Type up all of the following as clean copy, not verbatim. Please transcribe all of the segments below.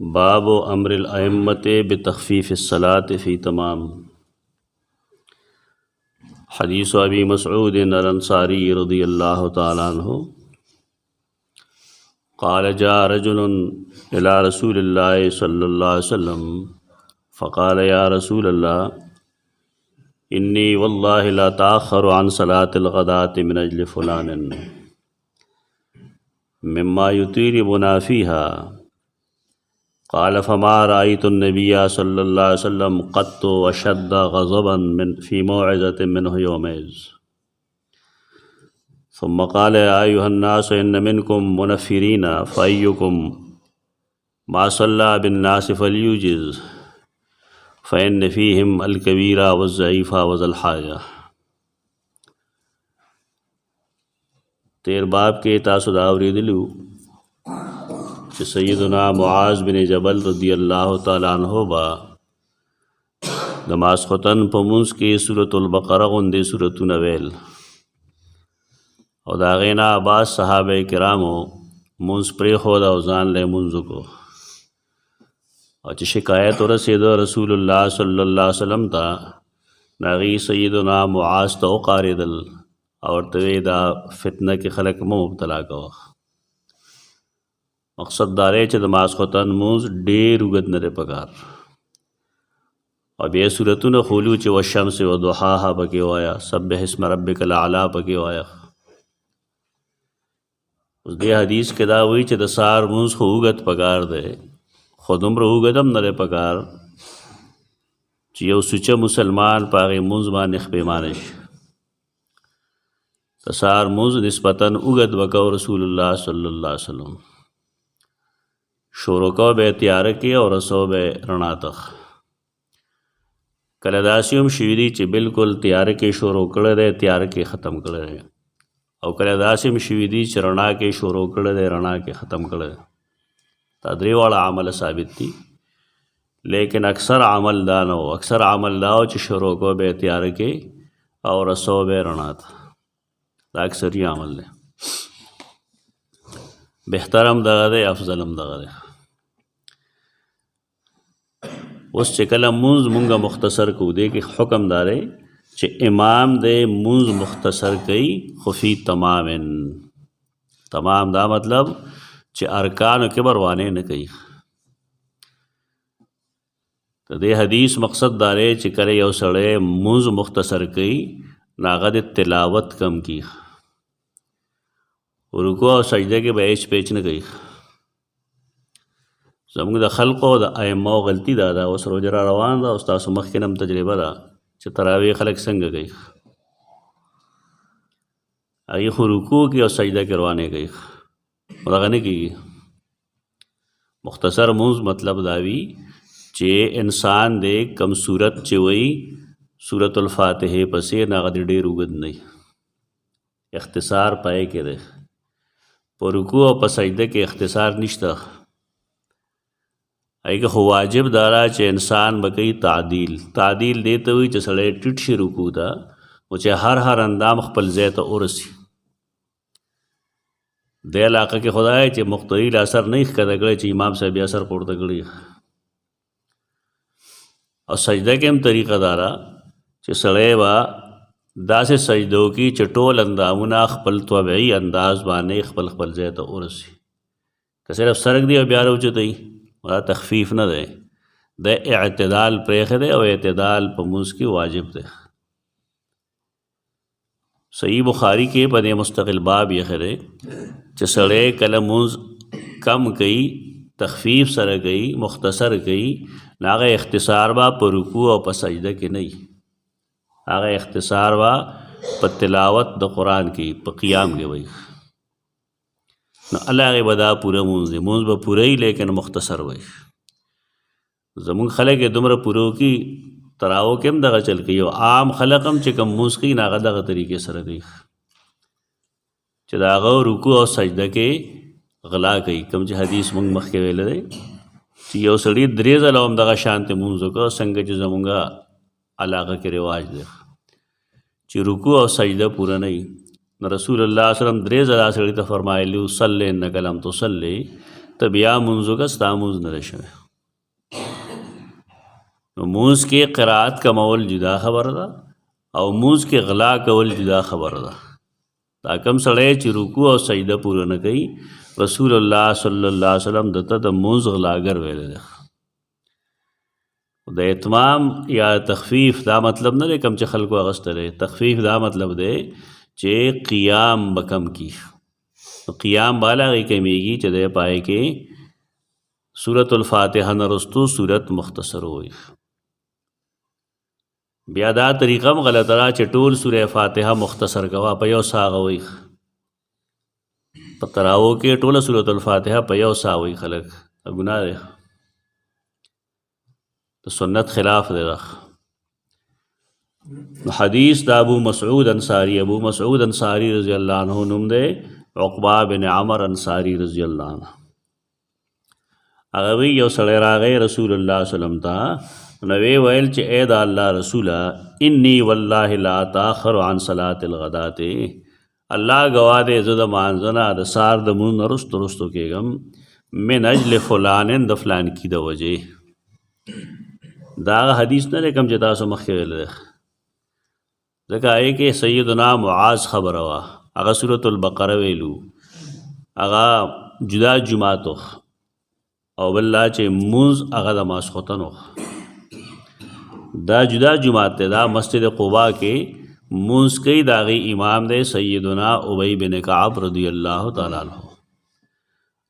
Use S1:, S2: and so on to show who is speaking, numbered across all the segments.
S1: बाब अम्रिल अइम्मत बितख़फ़ीफ़ अस्सलात फ़ी तमाम। हदीस अबी मसऊद अल-अंसारी रज़ियल्लाहु तआला अन्हु क़ाल जा रजुलन इला रसूलिल्लाहि सल्लल्लाहु अलैहि वसल्लम फ़क़ाल या रसूलल्लाह इन्नी वल्लाहि ला ताख़्खरु अन सलातिल ग़दाति मिन अजलि फ़ुलानिन मिम्मा युतीरिबुना फ़ीहा। क़ाल फ़मा रअयतु नबिय्य सल्लल्लाहु अलैहि वसल्लम क़त्तु अशद्द ग़ज़बन फ़ी मौइज़तिन मिन्हु यौमइज़। सुम्मा क़ाल या अय्युहन्नास इन्न मिनकुम मुनफ़्फ़िरीन फ़अय्युकुम मा सल्ला बिन्नास फ़ल्युजिज़ फ़इन्न फ़ीहिम अल-कबीरा वज़्ज़ईफ़ा वज़ल हाजा। तेर बाब के तासुदावरीदिलु कि सैयदना मुआज़ बिन जबल रज़ियल्लाहु तआला अन्हु बा नमाज़ ख़ुतन पमुंस के सूरतुल बक़रा गुंदे सूरतुन वेल और दाग़ेना अब्बास सहाबे किरामो मुंस प्रेख़ोदा और ज़ान ले मुंज़ को और ची शिकायत रसीद रसूलुल्लाह सल्लल्लाहु अलैहि वसल्लम ता नागी सैयदना मुआज़ तो क़ारिदल और तवेदा फितना के खलक में मुब्तला को मकसद दारे च नमाज़ ख़ुतन मुंज़ ढेर उगत नरे पगार और बे सूरतुन खोलू च वशम्स व दुहाहा पके वाया सब्बिह इस्म रब्बिकल आला पके वाया। उस दे हदीस के दा वही च दसार मुंज़ को उगत पगार दे खुद उम्र उगदम नरे पगार च यो सुचा मुसलमान पागे मुंज़ मानिख बेमानिश दसार मुंज़ निस्बतन उगत बको रसूलुल्लाह सल्लल्लाहु अलैहि वसल्लम शोरको बे तैयार के और रसो बे रणा तक कलदासियम शिविरी च बिल्कुल तैयार के शोरो कड़े दे तैयार के ख़त्म करे दे और कलदासियम शिविरी च रणा के शोरो कड़े दे रणा के ख़त्म करे दे तदरी वाला अमल साबित थी। लेकिन अक्सर अमल दानो अक्सर अमल दाओ च शोरो को बे तैयार के और रसो बे रणा था अक्सर ही अमल ले बेहतरम दगा दे अफजलम दगा दे। उस चिकल मुंज़ मुंगा मुख्तसर को दे कि हुक्म दारे च इमाम दे मुंज़ मुख्तसर कई खुफी तमामिन तमाम दा मतलब च अरकान के बरवाने न कई तो दे हदीस मकसद दारे च करे यो सड़े मुंज़ मुख्तसर कई नागद तिलावत कम की रुको और सजदे के बैच पेच न गई ज़मुंग द खल्क़ो द अइम्मा गलती दादा उस रोजरा रवान दा उस्ताद सुमख के नम तजरिबा दा च तरावी खलक संग गई आई रुको की और सजदा करवाने गई मदगने की मुख्तसर मुंज़ मतलब दावी चे इंसान दे कम सूरत चे वही सूरतुल फातिहा पसे नागद डेर उगद नहीं इख्तिसार पाए के दे पर रुकू और पसजदे के इख्तिसार निश्ता आई के वाजिब दारा च इंसान बकई तादील देते हुई च सड़े टिटशी रुकू था मुझे हर अंदाम खपल जैत और दे इलाक़ा के खुदा है च मुख्तलिल असर नहीं कदगड़े च इमाम साहब असर कोड़ तगड़ी और सजदे के हम तरीक़ा दारा च सड़े वा दासे सजदों की चटोल अंदामुना खपल तबई अंदाज बाने खपल खपल जैत और सिर्फ सरक दिया प्यार उच तई वह तखफीफ न दे दे एतदाल प्रेख दे और एतदाल पमुस की वाजिब दे। सही बुखारी के पदे मुस्तकिल बाब ये खरे चसड़े कलमुज कम कई तखफीफ सर गई मुख्तसर गई नागा इख्तिसार बा पर रुकू और पसजदा के नहीं आगा इख्तिसार बा पर तिलावत द कुरान की पर क़ियाम के वही न अल्लाह के बदा पूरा मुंज़ ब पूरा ही लेकिन मुख्तसर वही ज़मुन खलक के दुमर पुरो की तराओ केम दगा चल गई आम खलकम चिकम मुंज़ की नागा दगा तरीके सर गई चदागा रुकू और सजदा के गला गई कम च हदीस मंग मख के वेले दे यो सड़ी दरेज अलम दगा शांति मुंज़ को संग च ज़मुंगा अलाक़ा के रिवाज दे च रुकू और सजदा पूरा नहीं न रसूलुल्लाह सल्लल्लाहु अलैहि वसल्लम दरेज अला सड़ी तो फरमाए लू सल्ले न कलम तो सल्ले ته بیا مونځ وکړه ستا مونځ نه دی شوی. نو مونځ کې قرائت کمول جدا خبره ده او مونځ کې غلا کول جدا خبره ده. دا کم سړی چې رکوع او سجده پوره نه کوي رسول الله صلی الله علیه وسلم دته د مونځ غلاګر ویلی دی. د اتمام یا تخفیف دا مطلب نه دی کم چې خلکو اغسته دی. تخفیف دا مطلب دی چې قیام به کم کی. قیام بالا غي کمیږي چې د پای کې سورۃ الفاتحه نه رستو سورۃ مختصر وي. بیا دا طریقه هم غلطه ده چې ټول سورې فاتحه مختصر کوا په یو سا غوي. په تراو کې ټوله سورۃ الفاتحه په یو سا وي خلک ګناه دی. د سنت خلاف دی. حدیث دا ابو مسعود انصاری رضی اللہ عنہ نوم دے عقبہ بن عمر انصاری رضی اللہ عنہ. هغه وی یو سړی راغی رسول الله صلی الله علیه وسلم ته نو وی ویل چې اے دا الله رسوله انی والله لا تاخر عن صلاة الغداۃ. الله گواه دې زه د مانځنه د سار د مونځ رستو کېږم من اجل فلان د فلان کی د وجې. دا حدیث نه کوم چې تاسو مخکې ویل دی ځکه آئے کہ سیدنا معاذ خبر وا هغه سورۃ البقره ویلو هغه جدا جماعتو او بل چې مونځ هغه د ماسخوتنو دا جدا جماعت دا مسجد قباء کې مونځ کوي دا غي امام دی سیدنا ابی بن کعب رضی اللہ تعالی عنہ.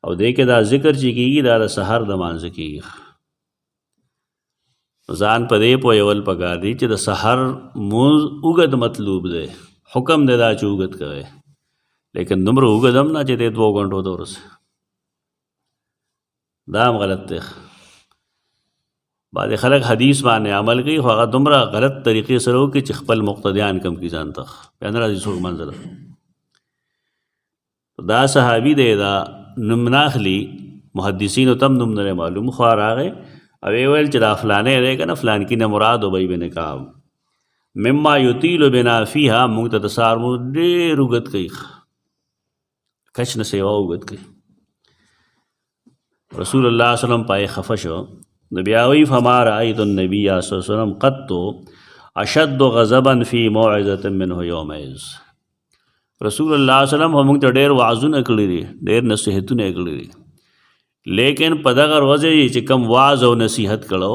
S1: او دې کې دا ذکر چې کیږي دا د سحر د مانځ کیږي. ځان په دې پوهول پکار دی چې د سحر مونځ اوږد مطلوب دی. حکم دی دا چې اوږد کوي لیکن دومره اوږد هم نه چې دی 2 غنټو ته ورسې. دا هم غلط دی. بعضې خلک حدیث باندې عمل کوي خو هغه دومره غلط طریقې سره وکړي چې خپل مقتدیان کم کړي ځان ته بیا نه راځي څوک منځ ته. دا صحابي دی دا نوم نه اخلي محدثینو ته هم نوم نه معلوم خو راغی او ویل چې دا فلانې دی که نه فلان کې نه مراد ابی بن کعب مما یطیل بنا فیها موږ ته د سهار مونځ ډېر اوږد کوي کچ نه سیوا اوږد کوي. رسول الله صلی الله علیه وسلم پای خفه شو نو بیا وی فما رأیت النبی صلی الله علیه وسلم قط اشد غضبا فی موعظة منه یومئذ. رسول الله صلی الله علیه وسلم موږ ته ډېر وعظونه کړي دي ډېر نصیحتونه کړي دي لیکن په دغه ورځ چې کم واعظ او نصیحت کړو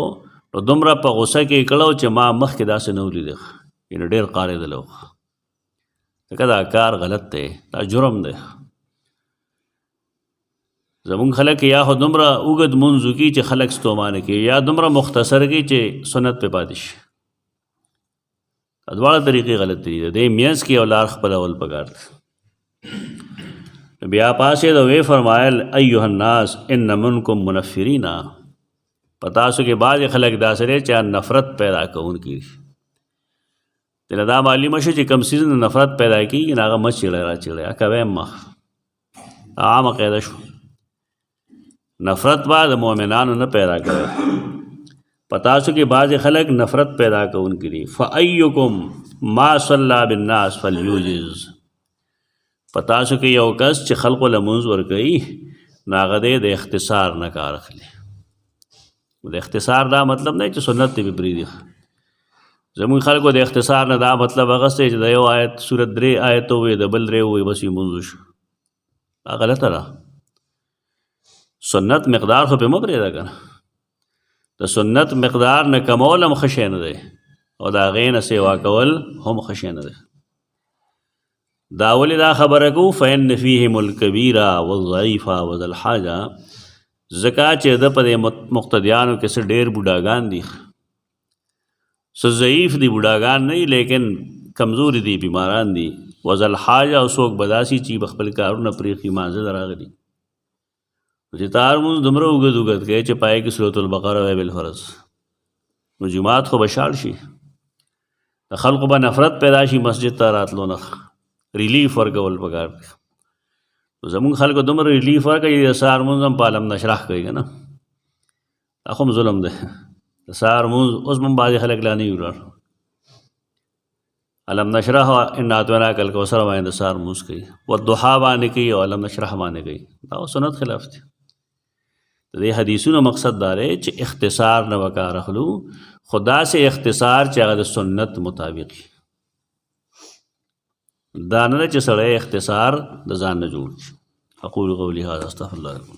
S1: نو دومره په غوسه کې کړو چې ما مخکې داسې نه ولیده. یعنې ډېر قارېدلی و. ځکه دا کار غلط دی دا جرم دی. زمونږ خلک یا خو دومره اوږد مونځ وکړي چې خلک ستومانه کړي یا دومره مختصر کړي چې سنت پې پاتې شي. دواړه طریقې غلط دي. د دې منځ کې یو لار خپلول پکار دی. بیا پاسې د وی فرمایل ایها الناس ان منکم منفرین. پتاسو کې بعض خلک داسې لري چې نفرت پیدا کوونکي دي. دا معلومه شو چې کم سیز نفرت پیدا کیږي هغه مه چیړی را چیړی کوي مخ عامه قاعده شو. نفرت به د مؤمنانو نه پیدا کوي. پتاسو کې بعض خلک نفرت پیدا کوونکي دي. فایکم ما صلی بالناس فلیوجز. پتاسو کې یو کس چې خلقو لمونځ ورکوي نو هغه دی د اختصار نه کار اخلي. د اختصار دا مطلب نه چې سنت ته پرېږدي. زموږ خلکو د اختصار نه دا مطلب اخیستی چې د یو آیت صورت 3 آیت ووایي د بل 3 ووایي بس یې مونځ وشو. دا غلطه ده. سنت مقدار خو پې مه پرېږده که نه. د سنت مقدار نه کمول هم ښه شی نه دی او د هغې نه سیوا کول هم ښه شی نه دی. دا ولې دا خبره کوو فإن فیهم الکبیره والضعیف وذا الحاجه. ځکه چې د په دې مقتدیانو کې څه ډېر بوډاګان دي څه ضعیف دي بوډاګان نه لیکن کمزوري دي بیماران دي. وذا الحاجه او څوک به داسې چې به خپل کارونه پرېښي مانځه ته راغلي چې تار مونځ دومره اوږد اوږد کوي چې پای کې سورۃ البقره وایي بالفرض نو جماعت خو به شاړ شي. د خلقو به نفرت پیدا شي مسجد ته راتلو نه. ریلیف ورکول پکار دی. زمونږ خلکو دومره ریلیف ورکوي د سهار مونځ هم په علم نشرح کوي که نه. دا خو هم ظلم دی. د سهار مونځ اوس هم بعضې خلک لا نه وي ولاړ. علم نشرح انا اعطیناک الکوثر باندې د سهار مونځ کوي والضحی باندې کوي او علم نشرح باندې کوي. دا سنت خلاف دی. د دې حدیثونو مقصد دا دی چې اختصار نه به کار اخلو، خدا سے اختصار چې هغه د سنت مطابق دا نه چې سړی اختصار د ځان نه جوړ شي. اقول قولي هذا استغفر الله لكم.